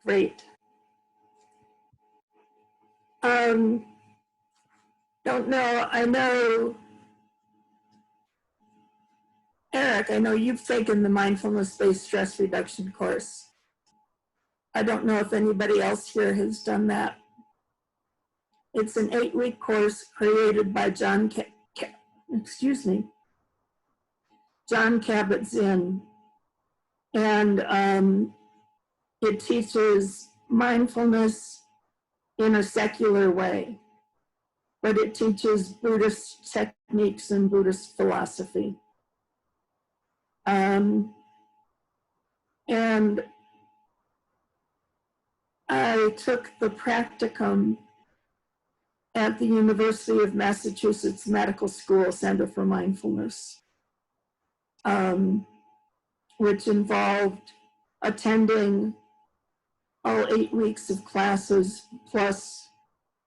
Great. Don't know, I know, Eric, I know you've taken the mindfulness-based stress reduction course. I don't know if anybody else here has done that. It's an 8-week course created by John Kabat-Zinn, and it teaches mindfulness in a secular way, but it teaches Buddhist techniques and Buddhist philosophy. And I took the practicum at the University of Massachusetts Medical School Center for Mindfulness, which involved attending all 8 weeks of classes plus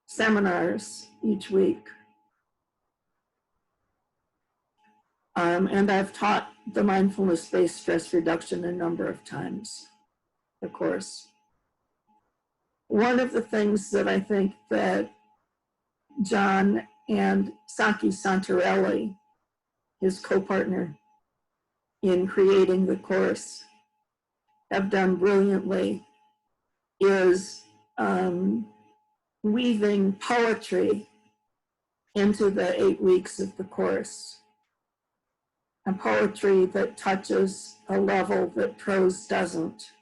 seminars each week. And I've taught the mindfulness-based stress reduction a number of times, of course. One of the things that I think that John and Saki Santarelli, his co-partner in creating the course, have done brilliantly is weaving poetry into the 8 weeks of the course, and poetry that touches a level that prose doesn't.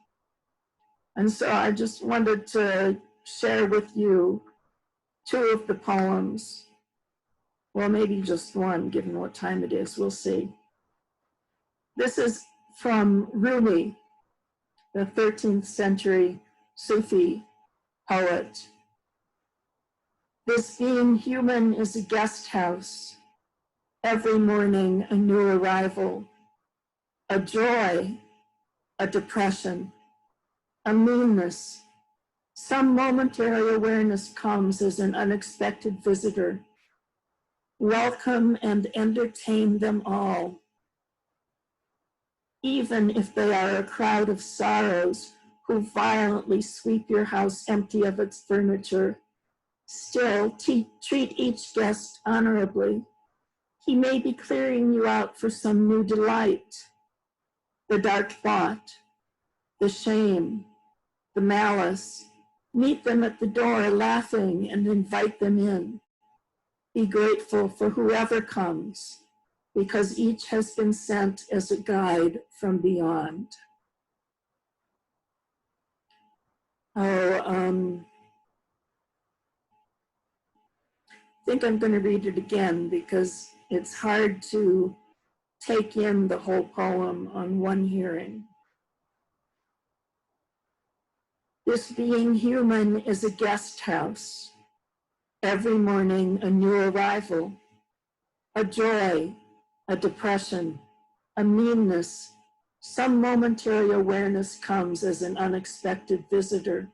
And so I just wanted to share with you 2 of the poems, well, maybe just one, given what time it is, we'll see. This is from Rumi, the 13th century Sufi poet. This being human is a guest house, every morning a new arrival, a joy, a depression, a meanness. Some momentary awareness comes as an unexpected visitor. Welcome and entertain them all. Even if they are a crowd of sorrows who violently sweep your house empty of its furniture, still treat each guest honorably. He may be clearing you out for some new delight. The dark thought, the shame, the malice, meet them at the door laughing and invite them in. Be grateful for whoever comes, because each has been sent as a guide from beyond. I think I'm going to read it again because it's hard to take in the whole poem on one hearing. This being human is a guest house, every morning a new arrival, a joy, a depression, a meanness. Some momentary awareness comes as an unexpected visitor.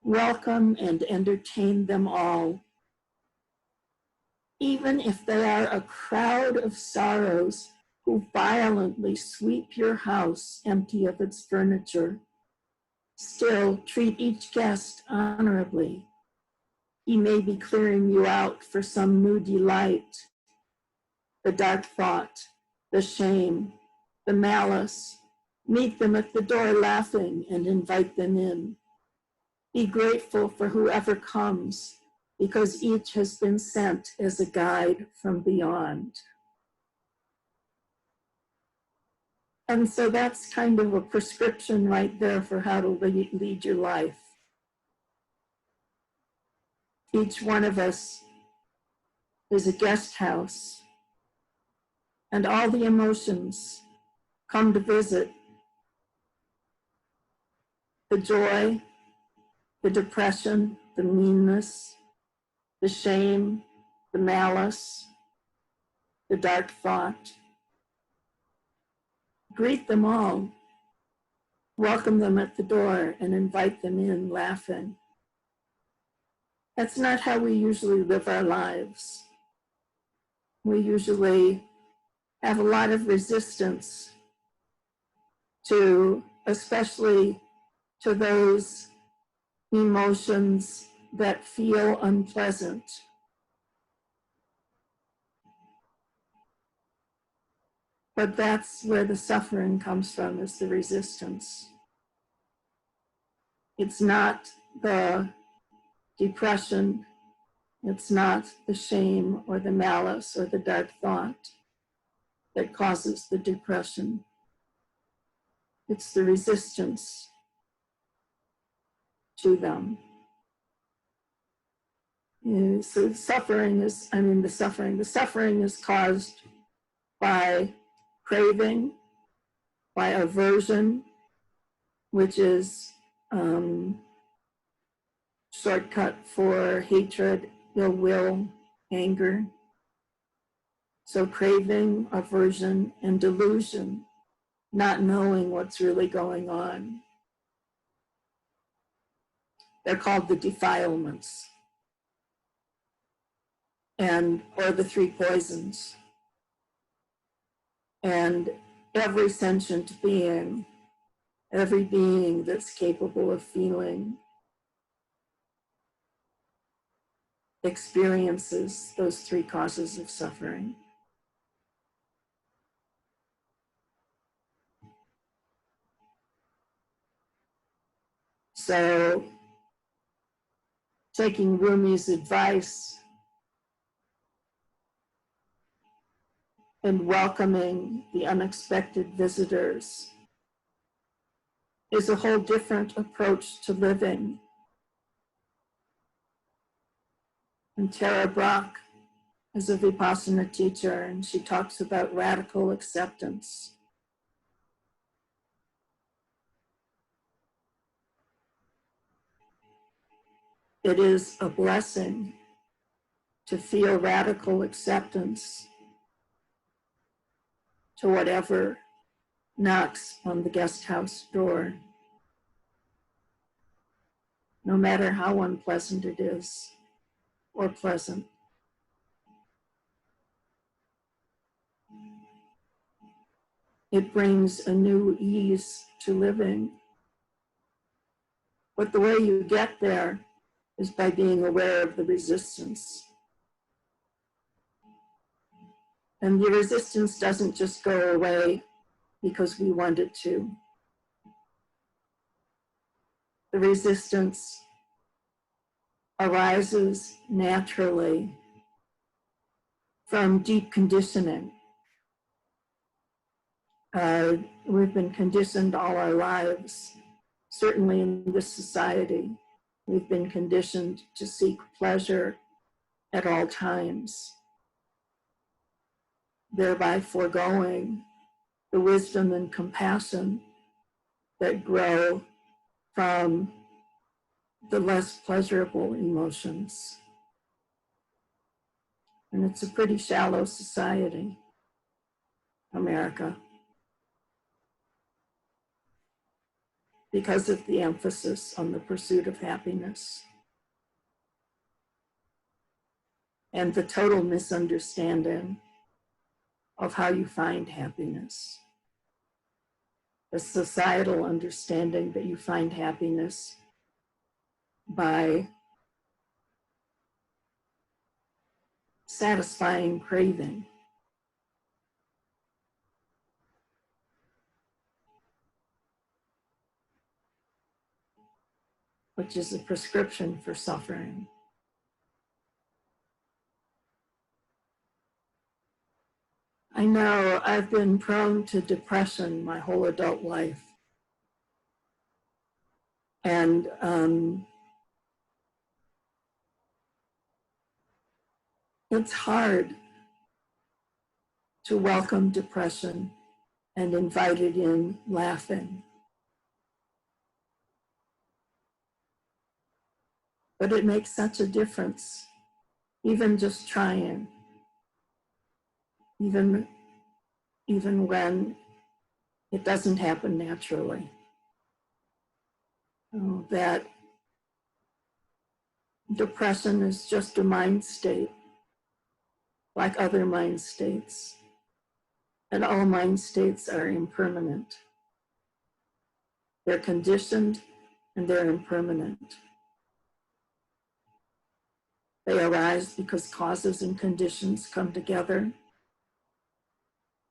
Welcome and entertain them all. Even if they are a crowd of sorrows who violently sweep your house empty of its furniture, still treat each guest honorably. He may be clearing you out for some new delight. The dark thought, the shame, the malice, meet them at the door laughing and invite them in. Be grateful for whoever comes, because each has been sent as a guide from beyond. And so that's kind of a prescription right there for how to lead your life. Each one of us is a guest house, and all the emotions come to visit. The joy, the depression, the meanness, the shame, the malice, the dark thought. Greet them all, welcome them at the door, and invite them in laughing. That's not how we usually live our lives. We usually have a lot of resistance to, especially to those emotions that feel unpleasant. But that's where the suffering comes from, is the resistance. It's not the depression, it's not the shame or the malice or the dark thought that causes the depression. It's the resistance to them. So the suffering is caused by craving, by aversion, which is shortcut for hatred, ill will, anger. So craving, aversion, and delusion, not knowing what's really going on. They're called the defilements, or the three poisons. And every sentient being, every being that's capable of feeling, experiences those three causes of suffering. So, taking Rumi's advice and welcoming the unexpected visitors is a whole different approach to living. And Tara Brach is a Vipassana teacher, and she talks about radical acceptance. It is a blessing to feel radical acceptance to whatever knocks on the guest house door, no matter how unpleasant it is or pleasant. It brings a new ease to living. But the way you get there is by being aware of the resistance. And the resistance doesn't just go away because we want it to. The resistance arises naturally from deep conditioning. We've been conditioned all our lives, certainly in this society. We've been conditioned to seek pleasure at all times, thereby foregoing the wisdom and compassion that grow from the less pleasurable emotions. And it's a pretty shallow society, America, because of the emphasis on the pursuit of happiness and the total misunderstanding of how you find happiness. The societal understanding that you find happiness by satisfying craving. Which is a prescription for suffering. I know I've been prone to depression my whole adult life. And it's hard to welcome depression and invite it in laughing. But it makes such a difference, even just trying, even when it doesn't happen naturally. That depression is just a mind state, like other mind states. And all mind states are impermanent. They're conditioned and they're impermanent. They arise because causes and conditions come together,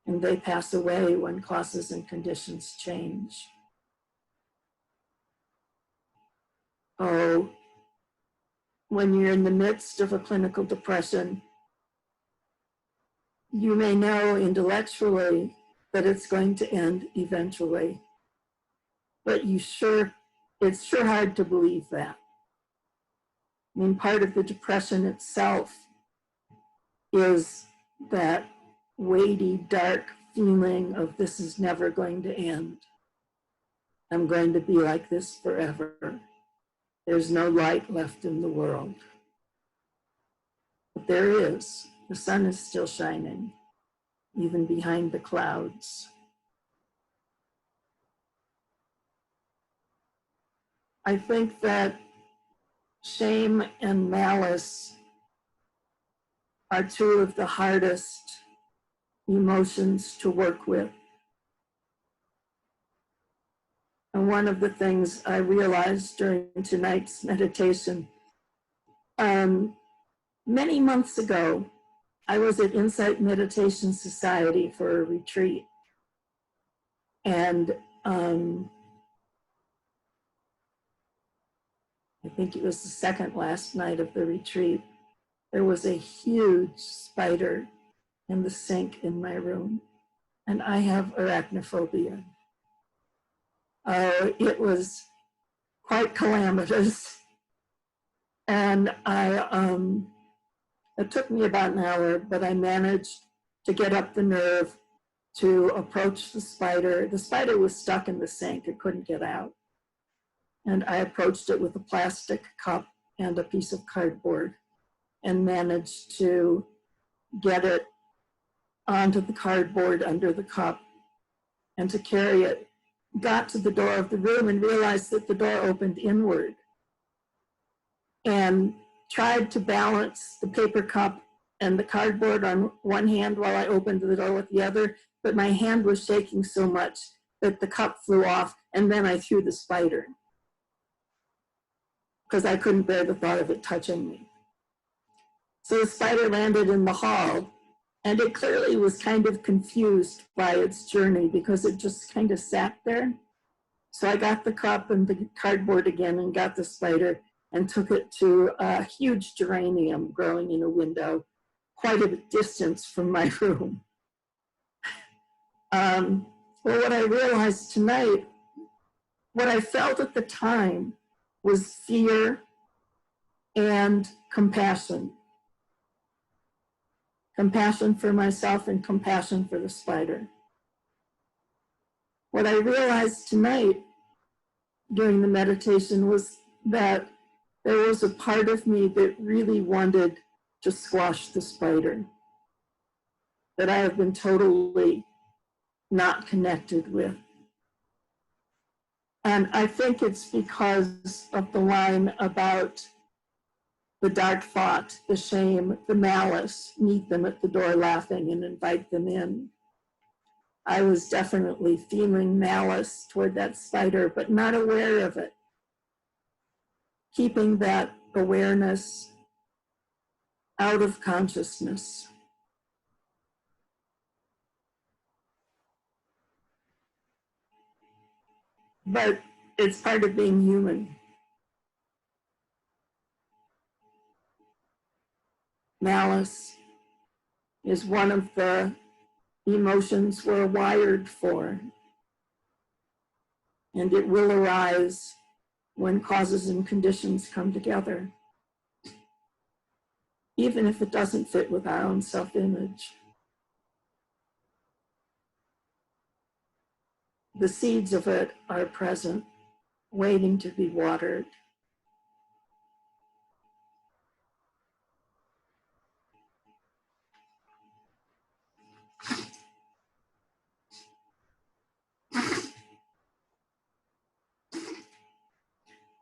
and they pass away when causes and conditions change. Oh, when you're in the midst of a clinical depression, you may know intellectually that it's going to end eventually, but it's sure hard to believe that. I mean, part of the depression itself is that weighty, dark feeling of this is never going to end. I'm going to be like this forever. There's no light left in the world. But there is. The sun is still shining, even behind the clouds. I think that shame and malice are two of the hardest emotions to work with. And one of the things I realized during tonight's meditation, many months ago, I was at Insight Meditation Society for a retreat. And I think it was the second last night of the retreat. There was a huge spider in the sink in my room, and I have arachnophobia. It was quite calamitous, and it took me about an hour, but I managed to get up the nerve to approach the spider. The spider was stuck in the sink, it couldn't get out. And I approached it with a plastic cup and a piece of cardboard and managed to get it onto the cardboard under the cup and to carry it. Got to the door of the room and realized that the door opened inward, and tried to balance the paper cup and the cardboard on one hand while I opened the door with the other, but my hand was shaking so much that the cup flew off, and then I threw the spider because I couldn't bear the thought of it touching me. So the spider landed in the hall, and it clearly was kind of confused by its journey because it just kind of sat there. So I got the cup and the cardboard again and got the spider and took it to a huge geranium growing in a window quite a distance from my room. Well, what I realized tonight, what I felt at the time was fear and compassion. Compassion for myself and compassion for the spider. What I realized tonight during the meditation was that there was a part of me that really wanted to squash the spider, that I have been totally not connected with. And I think it's because of the line about the dark thought, the shame, the malice, meet them at the door laughing and invite them in. I was definitely feeling malice toward that spider, but not aware of it. Keeping that awareness out of consciousness. But it's part of being human. Malice is one of the emotions we're wired for, and it will arise when causes and conditions come together, even if it doesn't fit with our own self-image. The seeds of it are present, waiting to be watered.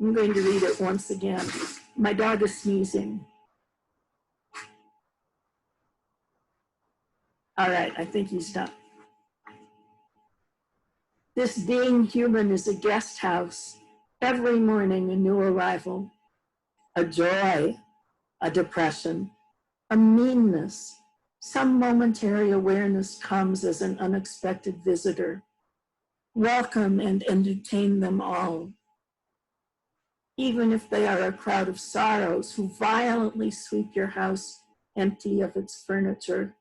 I'm going to read it once again. My dog is sneezing. All right, I think he's done. This being human is a guest house Every morning, a new arrival, a joy, a depression, a meanness. Some momentary awareness comes as an unexpected visitor. Welcome and entertain them all. Even if they are a crowd of sorrows who violently sweep your house empty of its furniture,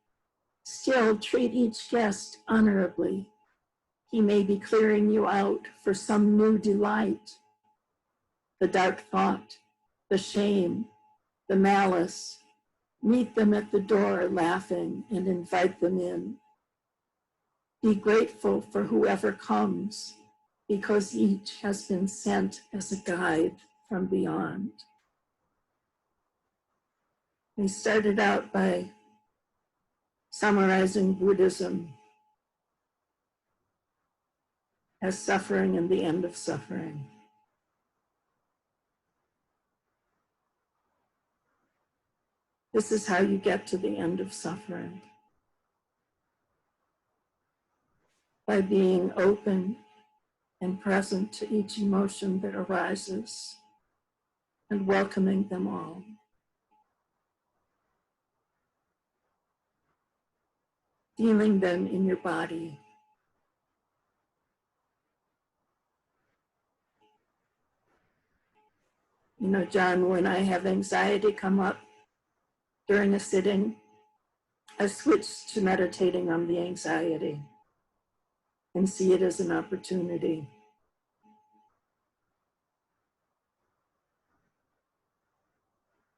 still treat each guest honorably. He may be clearing you out for some new delight. The dark thought, the shame, the malice. Meet them at the door laughing and invite them in. Be grateful for whoever comes, because each has been sent as a guide from beyond. We started out by summarizing Buddhism as suffering and the end of suffering. This is how you get to the end of suffering. By being open and present to each emotion that arises and welcoming them all. Feeling them in your body. You know, John, when I have anxiety come up during a sitting, I switch to meditating on the anxiety and see it as an opportunity.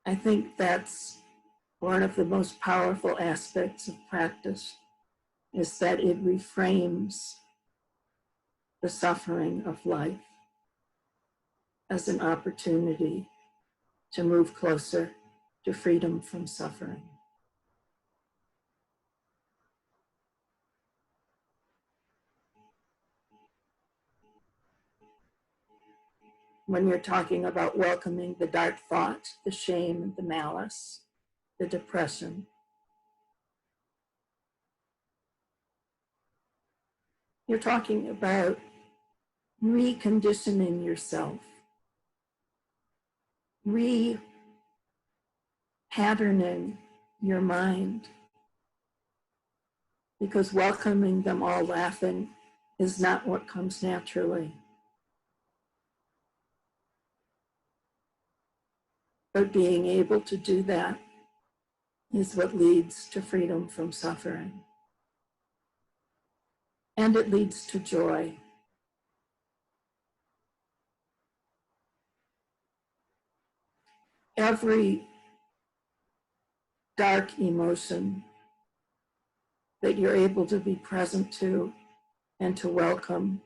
I think that's one of the most powerful aspects of practice, is that it reframes the suffering of life as an opportunity to move closer to freedom from suffering. When you're talking about welcoming the dark thought, the shame, the malice, the depression, you're talking about reconditioning yourself, re-patterning your mind, because welcoming them all laughing is not what comes naturally. But being able to do that is what leads to freedom from suffering. And it leads to joy. Every dark emotion that you're able to be present to and to welcome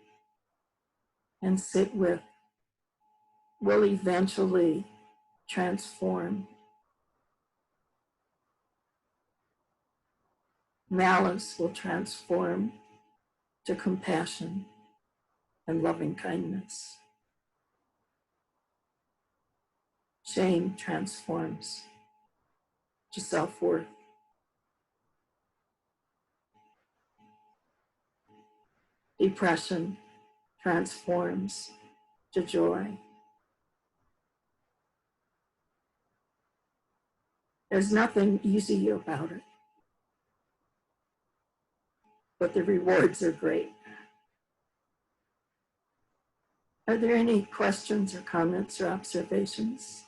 and sit with will eventually transform. Malice will transform to compassion and loving kindness. Shame transforms to self-worth. Depression transforms to joy. There's nothing easy about it, but the rewards are great. Are there any questions or comments or observations?